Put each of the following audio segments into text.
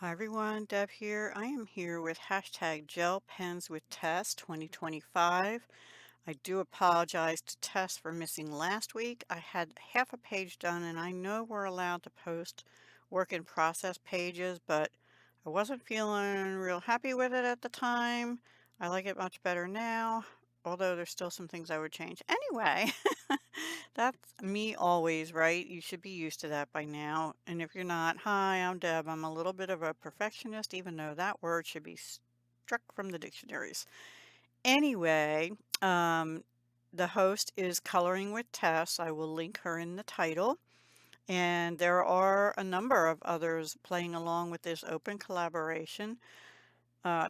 Hi everyone, Deb here. I am here with hashtag Gel Pens with Tess 2025. I do apologize to Tess for missing last week. I had half a page done and I know we're allowed to post work in process pages, but I wasn't feeling real happy with it at the time. I like it much better now, although there's still some things I would change. Anyway, that's me always, right? You should be used to that by now. And if you're not, hi, I'm Deb. I'm a little bit of a perfectionist, even though that word should be struck from the dictionaries. Anyway, um, the host is Coloring with Tess. I will link her in the title. And there are a number of others playing along with this open collaboration.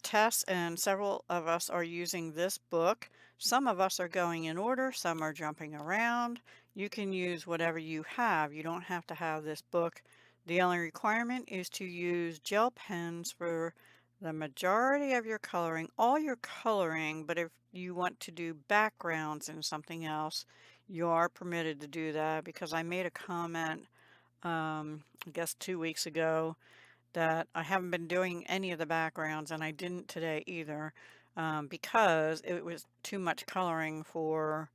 Tess and several of us are using this book. Some of us are going in order, some are jumping around. You can use whatever you have. You don't have to have this book. The only requirement is to use gel pens for the majority of your coloring, all your coloring, but if you want to do backgrounds and something else, you are permitted to do that because I made a comment, I guess 2 weeks ago that I haven't been doing any of the backgrounds, and I didn't today either, because it was too much coloring for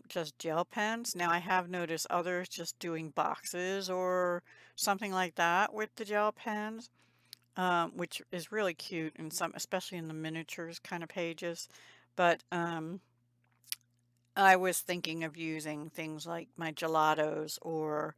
just gel pens. Now I have noticed others just doing boxes or something like that with the gel pens, which is really cute and some, especially in the miniatures kind of pages. But I was thinking of using things like my gelatos or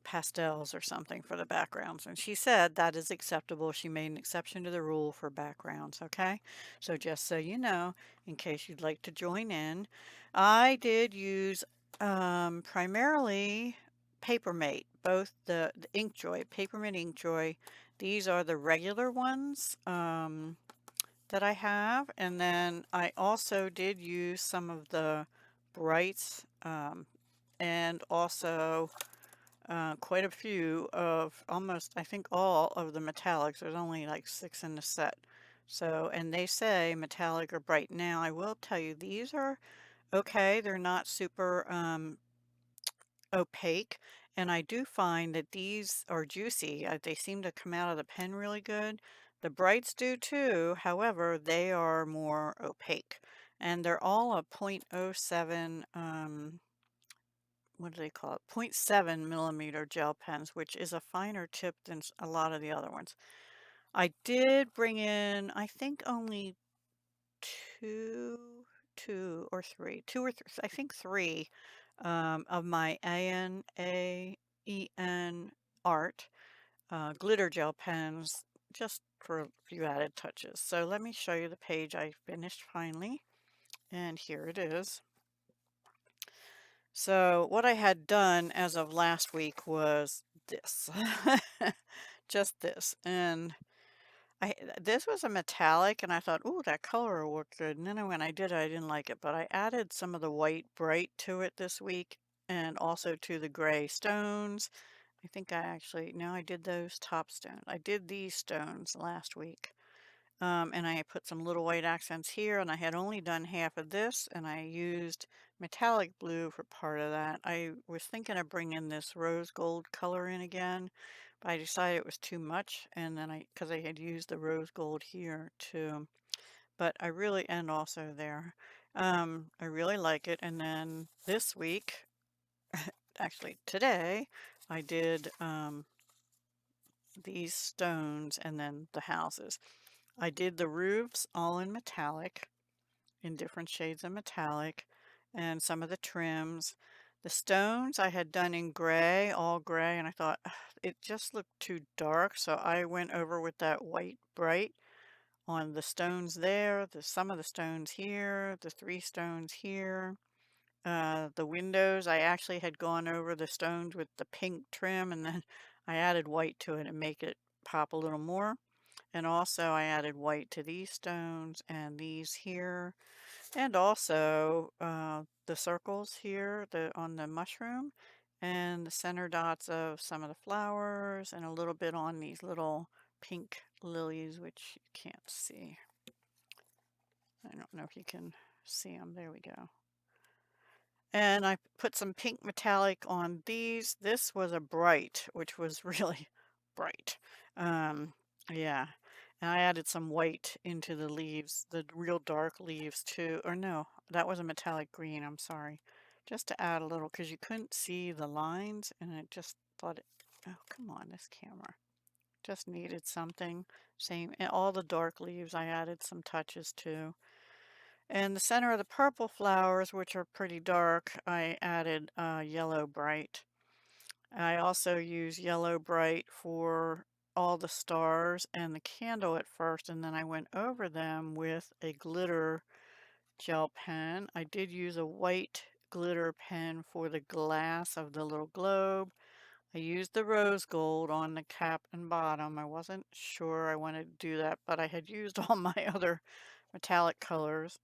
pastels or something for the backgrounds. And she said that is acceptable. She made an exception to the rule for backgrounds. Okay. So just so you know, in case you'd like to join in, I did use primarily Papermate, both the Inkjoy, Papermate Inkjoy. These are the regular ones. That I have, and then I also did use some of the brights, and also quite a few of almost, I think, all of the metallics. There's only like 6 in the set. So, and they say metallic or bright. Now, I will tell you, these are okay. They're not super opaque, and I do find that these are juicy. They seem to come out of the pen really good. The brights do too, however, they are more opaque, and they're all a .07, what do they call it? .7 millimeter gel pens, which is a finer tip than a lot of the other ones. I did bring in, I think only two, two or three, two or three, I think three of my ANAEN art glitter gel pens just for a few added touches. So let me show you the page I finished finally. And here it is. So what I had done as of last week was this. Just this. And this was a metallic, and I thought, "Ooh, that color will look good." And then when I did it, I didn't like it, but I added some of the white bright to it this week, and also to the gray stones. I think I actually, no, I did those top stones. I did these stones last week. And I put some little white accents here, and I had only done half of this, and I used metallic blue for part of that. I was thinking of bringing this rose gold color in again, but I decided it was too much, and then because I had used the rose gold here too, but I really, and also there. I really like it, and then this week, actually today, I did these stones and then the houses. I did the roofs all in metallic, in different shades of metallic, and some of the trims. The stones I had done in gray, all gray, and I thought "Ugh, it just looked too dark, so I went over with that white bright on the stones there, some of the stones here, the three stones here. The windows, I actually had gone over the stones with the pink trim, and then I added white to it and make it pop a little more. And also I added white to these stones and these here, and also the circles here on the mushroom, and the center dots of some of the flowers, and a little bit on these little pink lilies, which you can't see. I don't know if you can see them. There we go. And I put some pink metallic on these. This was a bright, which was really bright. Um, yeah. And I added some white into the leaves, the real dark leaves too. Or no, that was a metallic green, I'm sorry. Just to add a little, because you couldn't see the lines, and I just thought it, oh, come on, this camera. Just needed something. Same, and all the dark leaves I added some touches to. And the center of the purple flowers, which are pretty dark, I added yellow bright. I also use yellow bright for all the stars and the candle at first, and then I went over them with a glitter gel pen. I did use a white glitter pen for the glass of the little globe. I used the rose gold on the cap and bottom. I wasn't sure I wanted to do that, but I had used all my other metallic colors.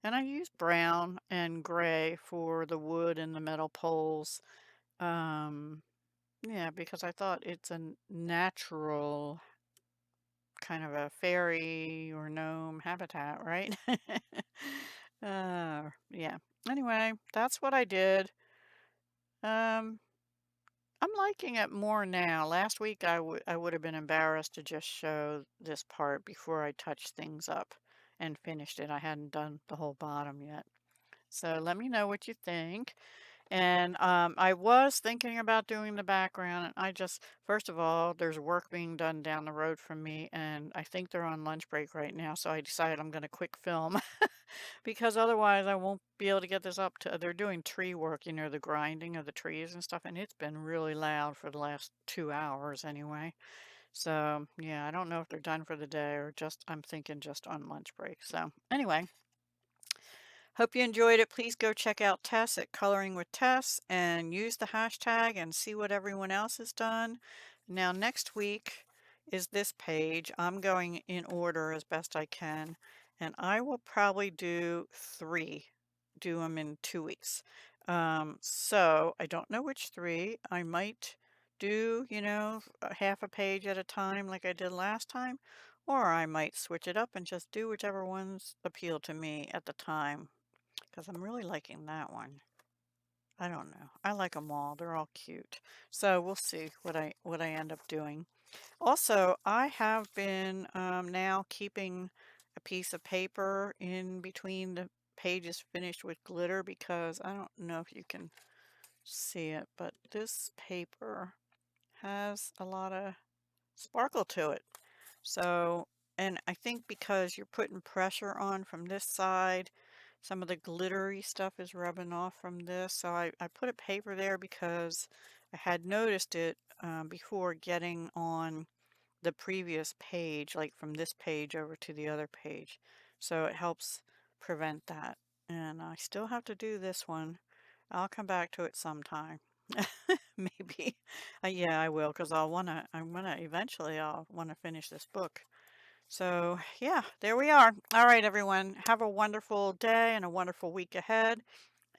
And I used brown and gray for the wood and the metal poles. Yeah, because I thought it's a natural kind of a fairy or gnome habitat, right? Yeah. Anyway, that's what I did. Um, I'm liking it more now. Last week I would have been embarrassed to just show this part before I touched things up and finished it. I hadn't done the whole bottom yet. So let me know what you think. And I was thinking about doing the background, and I just, first of all, there's work being done down the road from me, and I think they're on lunch break right now, so I decided I'm going to quick film because otherwise I won't be able to get this up to, they're doing tree work, you know, the grinding of the trees and stuff, and it's been really loud for the last 2 hours anyway. So yeah, I don't know if they're done for the day or just, I'm thinking just on lunch break. So anyway. Hope you enjoyed it. Please go check out Tess at Coloring with Tess and use the hashtag and see what everyone else has done. Now, next week is this page. I'm going in order as best I can, and I will probably do three, do them in 2 weeks. So I don't know which three. I might do, you know, a half a page at a time like I did last time, or I might switch it up and just do whichever ones appeal to me at the time. Because I'm really liking that one. I don't know. I like them all. They're all cute. So we'll see what I end up doing. Also, I have been now keeping a piece of paper in between the pages finished with glitter because I don't know if you can see it, but this paper has a lot of sparkle to it. So, and I think because you're putting pressure on from this side, some of the glittery stuff is rubbing off from this. So I put a paper there because I had noticed it before getting on the previous page, like from this page over to the other page. So it helps prevent that. And I still have to do this one. I'll come back to it sometime. Maybe. Yeah, I will, because eventually I'll wanna finish this book. So yeah, there we are. All right, everyone. Have a wonderful day and a wonderful week ahead.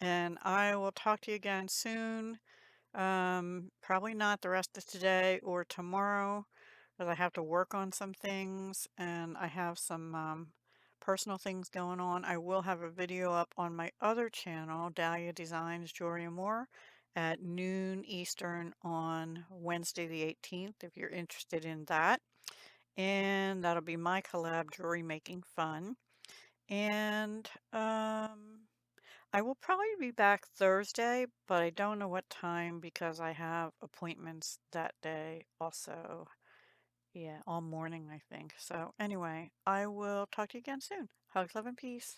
And I will talk to you again soon. Probably not the rest of today or tomorrow, because I have to work on some things and I have some personal things going on. I will have a video up on my other channel, Dahlia Designs Jewelry and More, at noon Eastern on Wednesday the 18th, if you're interested in that. And that'll be my collab jewelry making fun. And I will probably be back Thursday, but I don't know what time because I have appointments that day also. Yeah, all morning, I think. So anyway, I will talk to you again soon. Hugs, love, and peace.